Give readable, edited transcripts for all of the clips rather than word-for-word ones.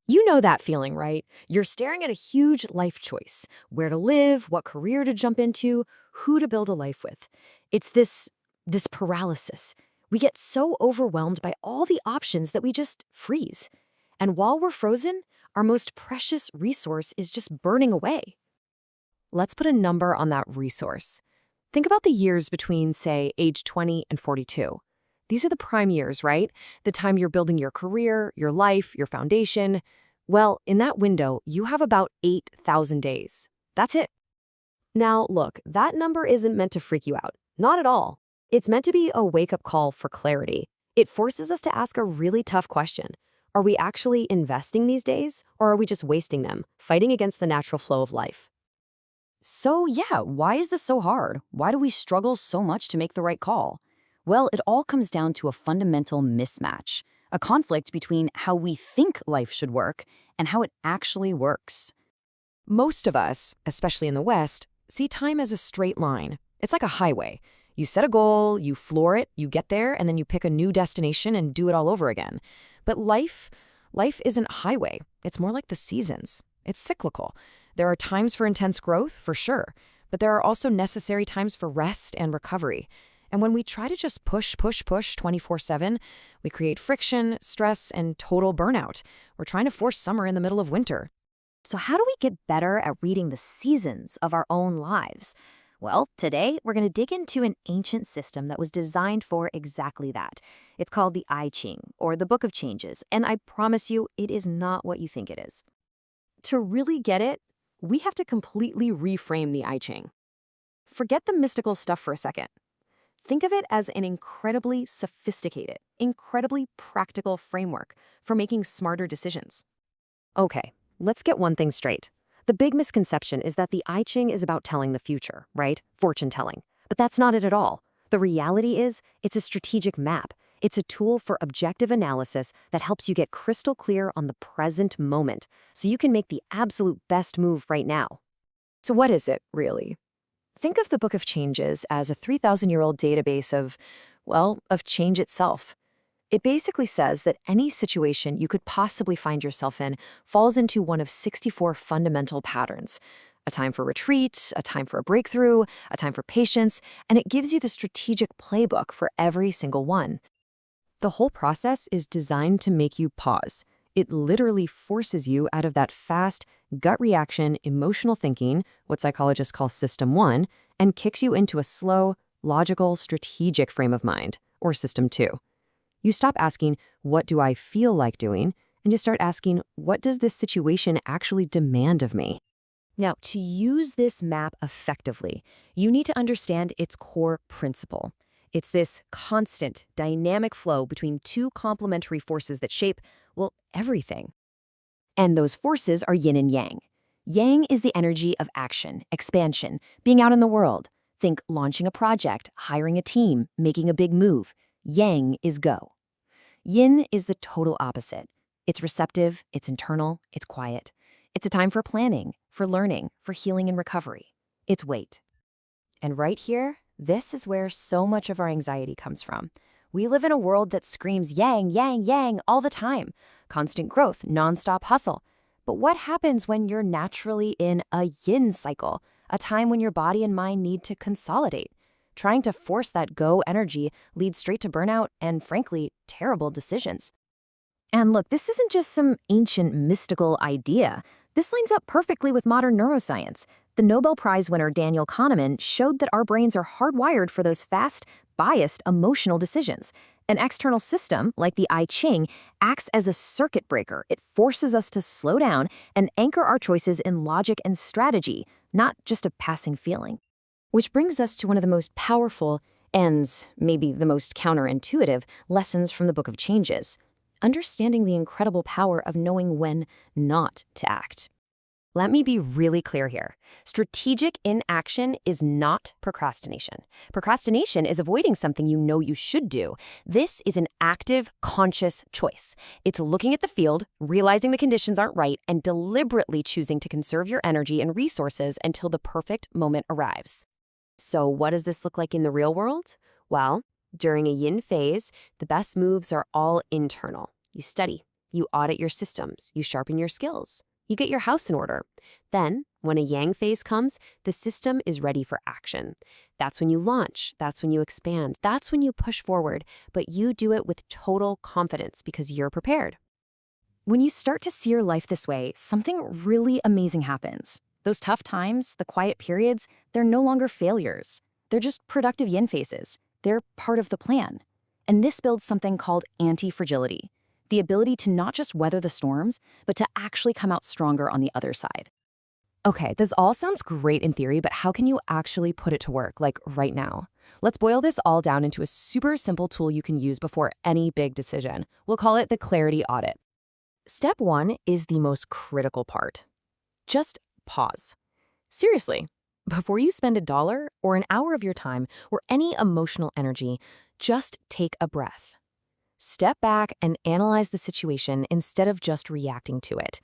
You know that feeling, right? You're staring at a huge life choice: where to live, what career to jump into, who to build a life with. It's this paralysis. We get so overwhelmed by all the options that we just freeze. And while we're frozen, our most precious resource is just burning away. Let's put a number on that resource. Think about the years between, say, age 20 and 42. These are the prime years, right? The time you're building your career, your life, your foundation. Well, in that window, you have about 8,000 days. That's it. Now, look, that number isn't meant to freak you out. Not at all. It's meant to be a wake-up call for clarity. It forces us to ask a really tough question. Are we actually investing these days, or are we just wasting them, fighting against the natural flow of life? So yeah, why is this so hard? Why do we struggle so much to make the right call? Well, it all comes down to a fundamental mismatch, a conflict between how we think life should work and how it actually works. Most of us, especially in the West, see time as a straight line. It's like a highway. You set a goal, you floor it, you get there, and then you pick a new destination and do it all over again. But life isn't a highway. It's more like the seasons. It's cyclical. There are times for intense growth, for sure, but there are also necessary times for rest and recovery. And when we try to just push 24/7, we create friction, stress, and total burnout. We're trying to force summer in the middle of winter. So how do we get better at reading the seasons of our own lives? Well, today we're going to dig into an ancient system that was designed for exactly that. It's called the I Ching, or the Book of Changes, and I promise you, it is not what you think it is. To really get it, we have to completely reframe the I Ching. Forget the mystical stuff for a second. Think of it as an incredibly sophisticated, incredibly practical framework for making smarter decisions. Okay, let's get one thing straight. The big misconception is that the I Ching is about telling the future, right? Fortune telling. But that's not it at all. The reality is, it's a strategic map. It's a tool for objective analysis that helps you get crystal clear on the present moment, so you can make the absolute best move right now. So what is it, really? Think of the Book of Changes as a 3,000-year-old database of change itself. It basically says that any situation you could possibly find yourself in falls into one of 64 fundamental patterns: a time for retreat, a time for a breakthrough, a time for patience, and it gives you the strategic playbook for every single one. The whole process is designed to make you pause. It literally forces you out of that fast, gut reaction, emotional thinking, what psychologists call System 1, and kicks you into a slow, logical, strategic frame of mind, or System 2. You stop asking, what do I feel like doing? And you start asking, what does this situation actually demand of me? Now, to use this map effectively, you need to understand its core principle. It's this constant, dynamic flow between two complementary forces that shape, well, everything. And those forces are yin and yang. Yang is the energy of action, expansion, being out in the world. Think launching a project, hiring a team, making a big move. Yang is go. Yin is the total opposite. It's receptive, it's internal, it's quiet. It's a time for planning, for learning, for healing and recovery. It's wait. And right here, this is where so much of our anxiety comes from. We live in a world that screams yang, yang, yang all the time. Constant growth, nonstop hustle. But what happens when you're naturally in a yin cycle, a time when your body and mind need to consolidate? Trying to force that go energy leads straight to burnout and, frankly, terrible decisions. And look, this isn't just some ancient mystical idea. This lines up perfectly with modern neuroscience. The Nobel Prize winner Daniel Kahneman showed that our brains are hardwired for those fast, biased, emotional decisions. An external system, like the I Ching, acts as a circuit breaker. It forces us to slow down and anchor our choices in logic and strategy, not just a passing feeling. Which brings us to one of the most powerful and maybe the most counterintuitive lessons from the Book of Changes: understanding the incredible power of knowing when not to act. Let me be really clear here. Strategic inaction is not procrastination. Procrastination is avoiding something you know you should do. This is an active, conscious choice. It's looking at the field, realizing the conditions aren't right, and deliberately choosing to conserve your energy and resources until the perfect moment arrives. So what does this look like in the real world? Well, during a yin phase, the best moves are all internal. You study, You audit your systems, you sharpen your skills, you get your house in order. Then, when a Yang phase comes, the system is ready for action. That's when you launch, that's when you expand, that's when you push forward, but you do it with total confidence because you're prepared. When you start to see your life this way, something really amazing happens. Those tough times, the quiet periods, they're no longer failures. They're just productive yin phases. They're part of the plan. And this builds something called anti-fragility, the ability to not just weather the storms, but to actually come out stronger on the other side. Okay, this all sounds great in theory, but how can you actually put it to work, like right now? Let's boil this all down into a super simple tool you can use before any big decision. We'll call it the clarity audit. Step 1 is the most critical part. Just pause. Seriously, before you spend $1 or an hour of your time or any emotional energy, just take a breath. Step back and analyze the situation instead of just reacting to it.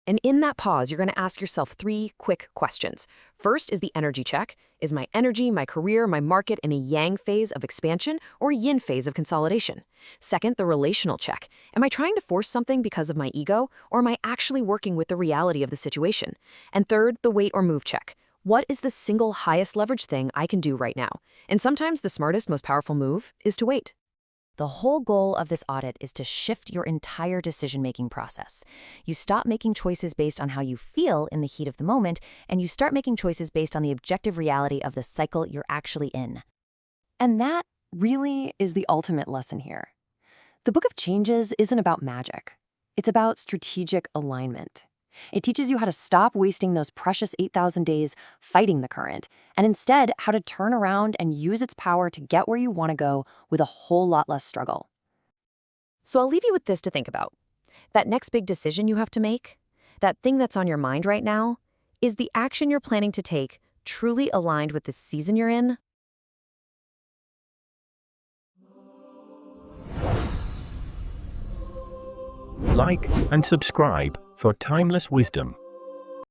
And in that pause, you're going to ask yourself 3 quick questions. First is the energy check. Is my energy, my career, my market in a Yang phase of expansion or Yin phase of consolidation? Second, the relational check. Am I trying to force something because of my ego, or am I actually working with the reality of the situation? And third, the wait or move check. What is the single highest leverage thing I can do right now? And sometimes the smartest, most powerful move is to wait. The whole goal of this audit is to shift your entire decision-making process. You stop making choices based on how you feel in the heat of the moment, and you start making choices based on the objective reality of the cycle you're actually in. And that really is the ultimate lesson here. The Book of Changes isn't about magic. It's about strategic alignment. It teaches you how to stop wasting those precious 8,000 days fighting the current, and instead how to turn around and use its power to get where you want to go with a whole lot less struggle. So I'll leave you with this to think about. That next big decision you have to make, that thing that's on your mind right now, is the action you're planning to take truly aligned with the season you're in? Like and subscribe for timeless wisdom.